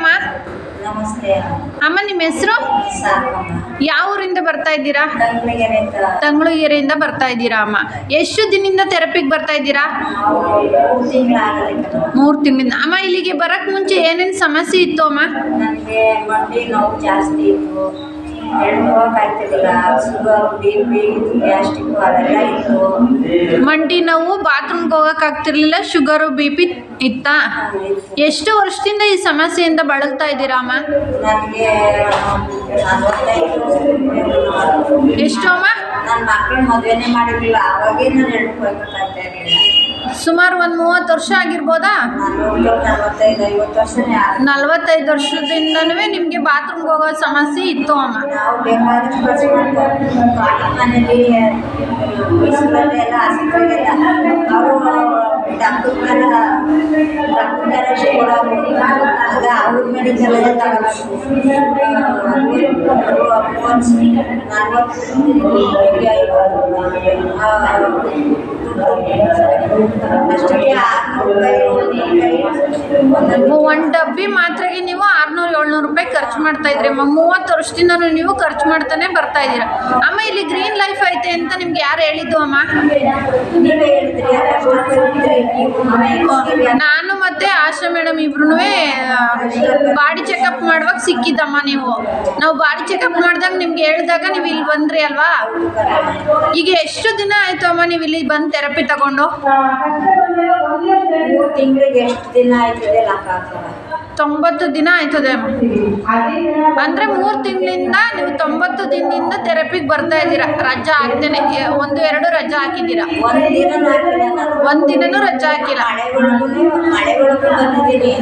ಅಮ್ಮ. ನಮಸ್ತೆ ಅಮ್ಮ, ನಿಮ್ಮ ಹೆಸರು? ಯಾವ ಊರಿಂದ ಬರ್ತಾ ಇದ್ದೀರಾ? ತಂಗಳಗೆರೆಯಿಂದ ಬರ್ತಾ ಇದ್ದೀರಾ ಅಮ್ಮ. ಎಷ್ಟು ದಿನದಿಂದ ಥೆರಪಿಗೆ ಬರ್ತಾ ಇದ್ದೀರಾ? 3 ತಿಂಗಳಿಂದ. ಅಮ್ಮ, ಇಲ್ಲಿಗೆ ಬರಕ್ ಮುಂಚೆ ಏನೇನು ಸಮಸ್ಯೆ ಇತ್ತು ಅಮ್ಮ? ನನಗೆ ಮಂಡಿ ನೋವು ಜಾಸ್ತಿ ಇತ್ತು, ಹೋಗಕ್ಕಾಗ್ತಿರ್ಲಿಲ್ಲ, ಶುಗರ್, BP, ಗ್ಯಾಸ್ಟ್ರಿಕ್ ಅವೆಲ್ಲ ಇತ್ತು. ಮಂಡಿ ನೋವು, ಬಾತ್ರೂಮ್ಗೆ ಹೋಗೋಕ್ಕಾಗ್ತಿರ್ಲಿಲ್ಲ, ಶುಗರು, BP ಇತ್ತಾ? ಎಷ್ಟು ವರ್ಷದಿಂದ ಈ ಸಮಸ್ಯೆಯಿಂದ ಬಳಲ್ತಾ ಇದ್ದೀರಾ ಅಮ್ಮ? ನನಗೆ 45 ಎಷ್ಟು ಅಮ್ಮ? ನನ್ನ ಮಕ್ಕಳು ಮದುವೆನೇ ಮಾಡಿರಲಿಲ್ಲ, ಅವಾಗೇ ನಾನು ಹೆಣ್ಣು ಹೋಗ್ಬೇಕಾಗ್ತಾ ಇರಲಿಲ್ಲ. ಸುಮಾರು ಒಂದು 30 ವರ್ಷ ಆಗಿರ್ಬೋದಾ? 45-50 ವರ್ಷನೇ ಆಗಿದೆ. 45 ವರ್ಷದಿಂದನೂ ನಿಮಗೆ ಬಾತ್ರೂಮ್ಗೆ ಹೋಗೋ ಸಮಸ್ಯೆ ಇತ್ತು ಅಮ್ಮ. ನಾವು ಬೇಕಾದಷ್ಟು ಖರ್ಚು ಮಾಡ್ಕೊಂಡು ಕಾಟನ್ ಮನೇಲಿ ಬಿಸಿಲಲ್ಲಿ ಎಲ್ಲ ಆಸ್ಪತ್ರೆಗೆಲ್ಲ ಅವರು ಡಾಕ್ಟರ್ ಕೊಡೋರು, ಆಗ ಅವ್ರ ಮೆಡಿಕಲ್ ಎಲ್ಲ ಒಂದು ಡಬ್ಬಿ ಮಾತ್ರೆಗೆ ನೀವು 600-700 ರೂಪಾಯಿ ಖರ್ಚು ಮಾಡ್ತಾ ಇದ್ರಿ ಅಮ್ಮ. 30 ವರ್ಷದಿಂದ ನೀವು ಖರ್ಚು ಮಾಡ್ತಾನೆ ಬರ್ತಾ ಇದ್ದೀರಾ ಅಮ್ಮ. ಇಲ್ಲಿ ಗ್ರೀನ್ ಲೈಫ್ ಐತೆ ಅಂತ ನಿಮ್ಗೆ ಯಾರು ಹೇಳಿದ್ದು ಅಮ್ಮ? ನಾನು ಮತ್ತೆ ಆಶಾ ಮೇಡಮ್ ಇಬ್ರು ಬಾಡಿ ಚೆಕಪ್ ಮಾಡುವಾಗ ಸಿಕ್ಕಿದ್ದಮ್ಮ ನೀವು. ನಾವು ಬಾಡಿ ಚೆಕಪ್ ಮಾಡಿದಾಗ ನಿಮ್ಗೆ ಹೇಳಿದಾಗ ನೀವು ಇಲ್ಲಿ ಬಂದ್ರಿ ಅಲ್ವಾ? ಈಗ ಎಷ್ಟು ದಿನ ಆಯ್ತು ಅಮ್ಮ ನೀವು ಇಲ್ಲಿ ಬಂದು ಥೆರಪಿ ತಗೊಂಡು? 3 ತಿಂಗಳಿಗೆ ಎಷ್ಟು ದಿನ ಆಯ್ತದೆ ಲೆಕ್ಕ ಹಾಕೋಣ. 90 ದಿನ ಆಯ್ತದೆ ಅಮ್ಮ. ಅಂದರೆ 3 ತಿಂಗಳಿಂದ ನೀವು 90 ದಿನದಿಂದ ಥೆರಪಿಗೆ ಬರ್ತಾ ಇದ್ದೀರಾ. ರಜಾ ಹಾಕ್ತೇನೆ, 1-2 ರಜಾ ಹಾಕಿದ್ದೀರಾ? ಒಂದು ದಿನನೂ ರಜಾ ಹಾಕಿಲ್ಲ. ಮಳೆಗಳಿಗೂ ಬಂದಿದ್ದೀನಿ.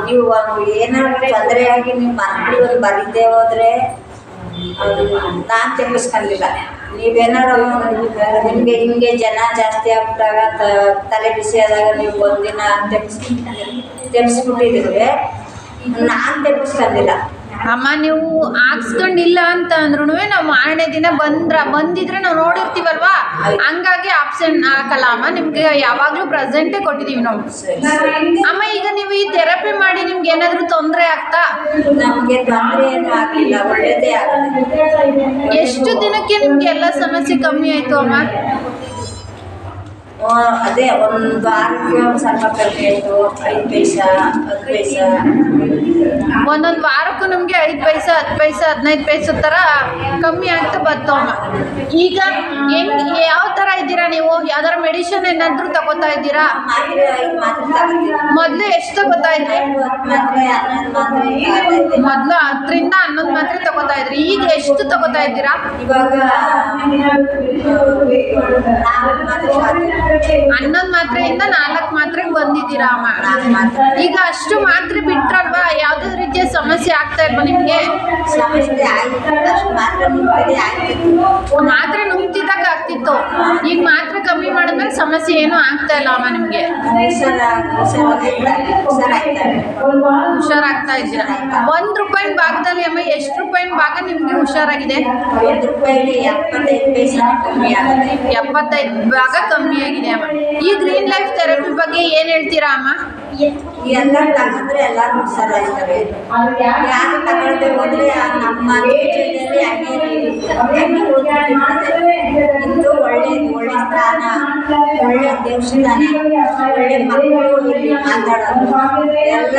ನೀವು ಏನಾದ್ರು ತೊಂದರೆಯಾಗಿ ನೀವು ಮಕ್ಕಳು ಒಂದು ಬರೀದೇ ಹೋದರೆ ನಾನು ತೆಗೆಸ್ಕೊಂಡಿಲ್ಲ. ನೀವೇನಾರು ನಿಮಗೆ ಹಿಂಗೆ ಜನ ಜಾಸ್ತಿ ಆಗ್ಬಿಟ್ಟಾಗ ತಲೆ ಬಿಸಿ ಆದಾಗ ನೀವು ಒಂದಿನ ತೆಗೆಸ್ಬಿಟ್ಟಿದ್ರೆ ನಾನು ತೆಗೆಸ್ಕೊಂಡಿಲ್ಲ ಅಮ್ಮ. ನೀವು ಹಾಕ್ಸ್ಕೊಂಡಿಲ್ಲ ಅಂತ ಅಂದ್ರೂ ನಾವು ಮಾರನೇ ದಿನ ಬಂದಿದ್ರೆ ನಾವು ನೋಡಿರ್ತೀವಲ್ವಾ, ಹಂಗಾಗಿ ಆಪ್ಷನ್ ಹಾಕಲ್ಲ ಅಮ್ಮ. ನಿಮ್ಗೆ ಯಾವಾಗಲೂ ಪ್ರೆಸೆಂಟೇ ಕೊಟ್ಟಿದ್ದೀವಿ ನಾವು ಅಮ್ಮ. ಈಗ ನೀವು ಈ ಥೆರಪಿ ಮಾಡಿ ನಿಮ್ಗೆ ಏನಾದರೂ ತೊಂದರೆ ಆಗ್ತಾ? ನಮಗೆ ತೊಂದರೆ ಏನು ಆಗಿಲ್ಲ, ಒಳ್ಳೇದೇ ಆಗಿದೆ. ಎಷ್ಟು ದಿನಕ್ಕೆ ನಿಮ್ಗೆ ಎಲ್ಲ ಸಮಸ್ಯೆ ಕಮ್ಮಿ ಆಯಿತು ಅಮ್ಮ? ಅದೇ ಒಂದು ವಾರಕ್ಕೆ ಸ್ವಲ್ಪ ಕಮ್ಮಿ ಆಯಿತು. 5 ಪೈಸೆ 10 ಪೈಸೆ. ಒಂದೊಂದು ವಾರಕ್ಕೂ ನಮಗೆ 5 ಪೈಸೆ 10 ಪೈಸೆ 15 ಪೈಸೆ ಥರ ಕಮ್ಮಿ ಆಗ್ತಾ ಬಂತು ಅಮ್ಮ. ಈಗ ಹೆಂಗೆ ಯಾವ ಥರ ಇದ್ದೀರಾ ನೀವು? ಯಾವ್ದಾರ ಮೆಡಿಸಿನ್ ಏನಾದರೂ ತಗೋತಾ ಇದ್ದೀರಾ? ಮೊದಲು ಎಷ್ಟು ತಗೋತಾ ಇದ್ರಿ? ಮೊದಲು 10ರಿಂದ 11 ಮಾತ್ರೆ ತಗೋತಾ ಇದ್ರಿ. ಈಗ ಎಷ್ಟು ತಗೋತಾ ಇದ್ದೀರಾ? ಇವಾಗ 11 ಮಾತ್ರೆಯಿಂದ 4 ಮಾತ್ರೆಗೆ ಬಂದಿದ್ದೀರಾ ಅಮ್ಮ. ಈಗ ಅಷ್ಟು ಮಾತ್ರೆ ಬಿಟ್ರಲ್ವಾ, ಯಾವುದೇ ರೀತಿಯ ಸಮಸ್ಯೆ ಆಗ್ತಾ ಇಲ್ವಾ ನಿಮಗೆ? ಮಾತ್ರೆ ನುಂಗ್ತಿದ್ದಾಗ ಆಗ್ತಿತ್ತು, ಈಗ ಮಾತ್ರೆ ಕಮ್ಮಿ ಮಾಡಿದ್ಮೇಲೆ ಸಮಸ್ಯೆ ಏನೂ ಆಗ್ತಾ ಇಲ್ಲ ಅಮ್ಮ ನಿಮಗೆ. ಹುಷಾರಾಗ್ತಾ ಇದ್ದೀರಾ? 1 ರೂಪಾಯಿನ ಭಾಗದಲ್ಲಿ ಅಮ್ಮ ಎಷ್ಟು ರೂಪಾಯಿನ ಭಾಗ ನಿಮಗೆ ಹುಷಾರಾಗಿದೆ? 75 ಭಾಗ ಕಮ್ಮಿ ಆಗಿದೆ ಅಮ್ಮ. ಈ ಗ್ರೀನ್ ಲೈಫ್ ಥೆರಪಿ ಬಗ್ಗೆ ಏನು ಹೇಳ್ತೀರಾ ಅಮ್ಮ? ಎಲ್ಲ ತಗೊಂಡ್ರೆ ಎಲ್ಲರೂ ಹುಷಾರಾಗ್ತಾರೆ. ಯಾರು ತಗೊಳ್ದೆ ಹೋದ್ರೆ ನಮ್ಮ ದೇಶದಲ್ಲಿ ಇದು ಒಳ್ಳೆ ಸ್ಥಾನ, ಒಳ್ಳೆ ದೇವಸ್ಥಾನ, ಒಳ್ಳೆ ಮಕ್ಕಳು ಇಲ್ಲಿ ಮಾತಾಡೋದು ಎಲ್ಲ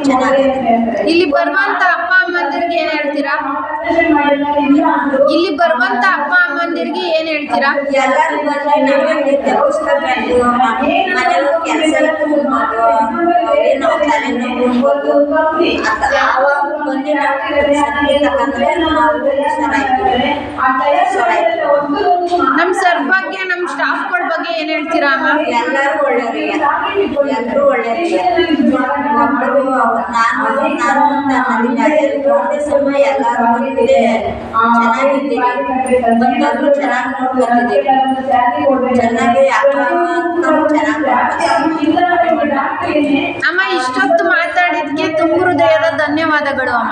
ಚೆನ್ನಾಗಿದೆ. ಇಲ್ಲಿ ಬರುವಂತ ಅಪ್ಪ ಅಮ್ಮಂದಿರಿಗೆ ಏನು ಹೇಳ್ತೀರಾ? ಇಲ್ಲಿ ಬರುವಂತ ಅಪ್ಪ ಅಮ್ಮಂದಿರಿಗೆ ಏನು ಹೇಳ್ತೀರಾ? ಎಲ್ಲರೂ ಬಂದ್ರೆ ನಮಗೆ ತೆಗೆಸ್ಕೋಬೇಕು. ಮನೆಯಲ್ಲೂ ಕೆಲಸ ಇಟ್ಕೊಬೋದು, ನಾವು ತಲೆನೋವು ಆವಾಗ ಬಂದು ನಾವು ತಗೊಂಡ್ರೆ ನಾವು ಹುಷಾರಾಗ್ತೀವಿ. ನಮ್ಮ ಸರ್ ಬಗ್ಗೆ, ನಮ್ಮ ಸ್ಟಾಫ್ಗಳ ಬಗ್ಗೆ ಏನು ಹೇಳ್ತೀರಾ ಅಮ್ಮ? ಎಲ್ಲರೂ ಒಳ್ಳೆಯವರಿಗೆ, ಎಲ್ಲರೂ ಒಳ್ಳೆಯವರಿಗೆ. ಒಬ್ಬರು ನಾನು ಅಂತ ಅನ್ನೋದಿಲ್ಲ, ಒಂದೇ ಸಮಯ ಎಲ್ಲರೂ ಬಂದಿದೆ ಚೆನ್ನಾಗಿದ್ದೀವಿ, ಬಂದವರು ಚೆನ್ನಾಗಿ ನೋಡ್ಕೊತಿದ್ದೀವಿ, ಚೆನ್ನಾಗಿ ಅಕ್ಕ ಚೆನ್ನಾಗಿ ಅಮ್ಮ. ಇಷ್ಟೊತ್ತು ಮಾತಾಡಿದ್ಕೆ ತುಂಬ ಹೃದಯದ ಧನ್ಯವಾದಗಳು ಅಮ್ಮ.